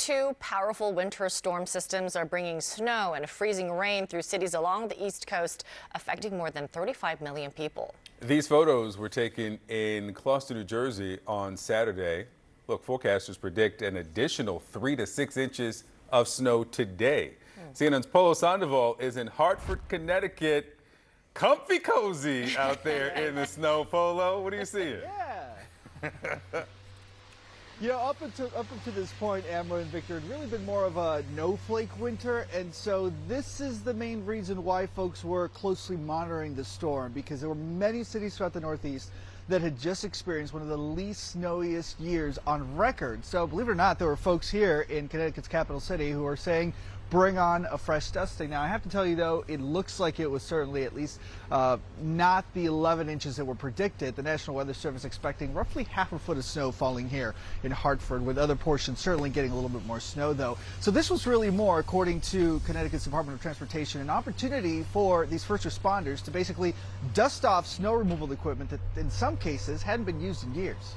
Two powerful winter storm systems are bringing snow and freezing rain through cities along the East Coast, affecting more than 35 million people. These photos were taken in Gloucester, New Jersey on Saturday. Look, forecasters predict an additional 3 to 6 inches of snow today. CNN's Polo Sandoval is in Hartford, Connecticut. Comfy cozy out there in the snow. Polo, what are you seeing? Yeah. You know, up until this point, Amber and Victor, had really been more of a no-flake winter, and so this is the main reason why folks were closely monitoring the storm, because there were many cities throughout the Northeast that had just experienced one of the least snowiest years on record. So believe it or not, there were folks here in Connecticut's capital city who are saying, bring on a fresh dusting. Now, I have to tell you, though, it looks like it was certainly at least not the 11 inches that were predicted. The National Weather Service expecting roughly half a foot of snow falling here in Hartford, with other portions certainly getting a little bit more snow, though. So this was really more, according to Connecticut's Department of Transportation, an opportunity for these first responders to basically dust off snow removal equipment that in some cases hadn't been used in years.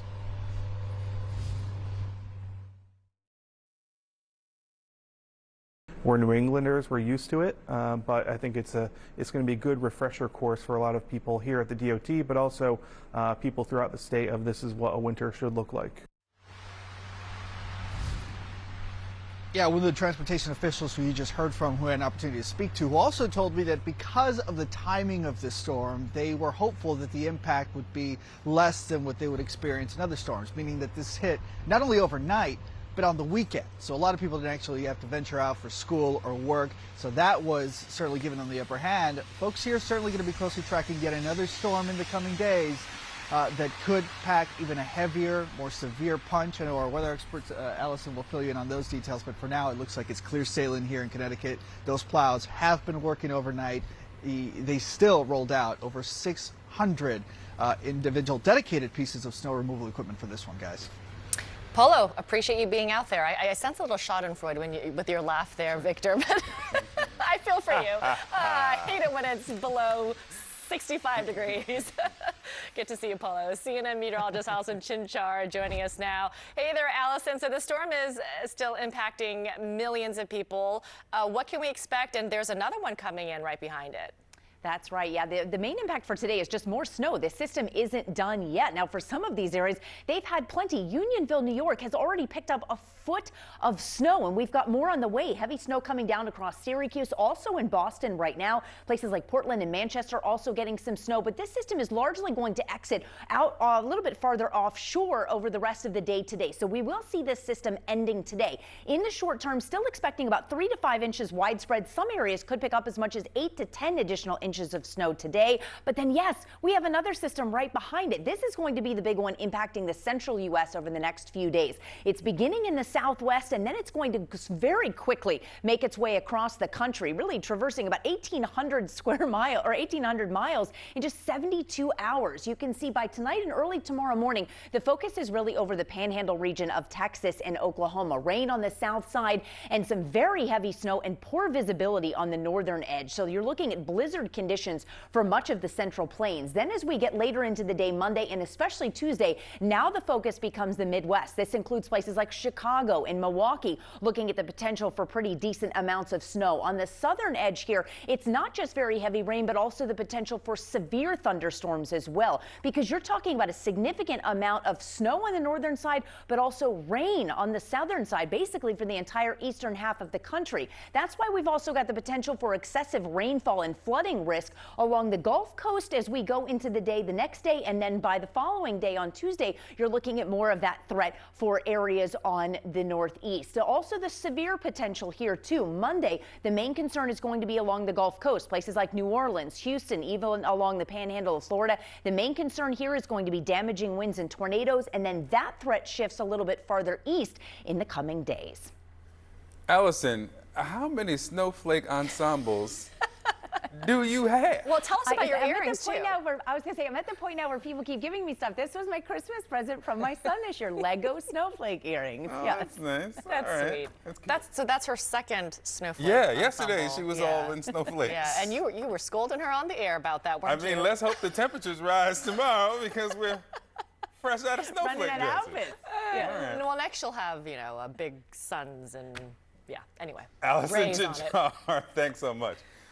We're New Englanders, we're used to it, but I think it's going to be a good refresher course for a lot of people here at the DOT, but also people throughout the state of this is what a winter should look like. Yeah, one of the transportation officials who you just heard from, who I had an opportunity to speak to, who also told me that because of the timing of this storm, they were hopeful that the impact would be less than what they would experience in other storms, meaning that this hit not only overnight, but on the weekend. So a lot of people didn't actually have to venture out for school or work. So that was certainly giving them the upper hand. Folks here are certainly going to be closely tracking yet another storm in the coming days that could pack even a heavier, more severe punch. I know our weather experts, Allison, will fill you in on those details. But for now, it looks like it's clear sailing here in Connecticut. Those plows have been working overnight. They still rolled out over 600 individual dedicated pieces of snow removal equipment for this one, guys. Polo, appreciate you being out there. I sense a little schadenfreude with your laugh there, Victor, but I feel for you. I hate it when it's below 65 degrees. Good to see you, Polo. CNN meteorologist Allison Chinchar joining us now. Hey there, Allison. So the storm is still impacting millions of people. What can we expect? And there's another one coming in right behind it. That's right. Yeah, the main impact for today is just more snow. This system isn't done yet. Now, for some of these areas, they've had plenty. Unionville, New York has already picked up a foot of snow, and we've got more on the way. Heavy snow coming down across Syracuse, also in Boston right now. Places like Portland and Manchester also getting some snow, but this system is largely going to exit out a little bit farther offshore over the rest of the day today. So we will see this system ending today. In the short term, still expecting about 3 to 5 inches widespread. Some areas could pick up as much as 8 to 10 additional inches of snow today. But then, yes, we have another system right behind it. This is going to be the big one impacting the central U.S. over the next few days. It's beginning in the southwest, and then it's going to very quickly make its way across the country, really traversing about 1,800 miles in just 72 hours. You can see by tonight and early tomorrow morning, the focus is really over the panhandle region of Texas and Oklahoma. Rain on the south side and some very heavy snow and poor visibility on the northern edge. So you're looking at blizzard conditions for much of the central plains. Then as we get later into the day, Monday and especially Tuesday, now the focus becomes the Midwest. This includes places like Chicago and Milwaukee, looking at the potential for pretty decent amounts of snow. On the southern edge here, it's not just very heavy rain, but also the potential for severe thunderstorms as well, because you're talking about a significant amount of snow on the northern side, but also rain on the southern side, basically for the entire eastern half of the country. That's why we've also got the potential for excessive rainfall and flooding risk along the Gulf Coast as we go into the day the next day, and then by the following day on Tuesday, you're looking at more of that threat for areas on the northeast. Also the severe potential here too. Monday, the main concern is going to be along the Gulf Coast, places like New Orleans, Houston, even along the panhandle of Florida. The main concern here is going to be damaging winds and tornadoes, and then that threat shifts a little bit farther east in the coming days. Allison, how many snowflake ensembles do you have? Well, tell us about your earrings, too. I was going to say, I'm at the point now where people keep giving me stuff. This was my Christmas present from my son this year, Lego snowflake earrings. Oh, yes. that's nice. That's all right. sweet. That's So that's her second snowflake. Yeah, yesterday ensemble. she was all in snowflakes. Yeah, and you were scolding her on the air about that, weren't you? I mean, let's hope the temperatures rise tomorrow because we're fresh out of snowflake Running out of dresses. outfits. All right. Well, next you'll have, big suns and, yeah, anyway. Allison rays on it. Jajjar, thanks so much.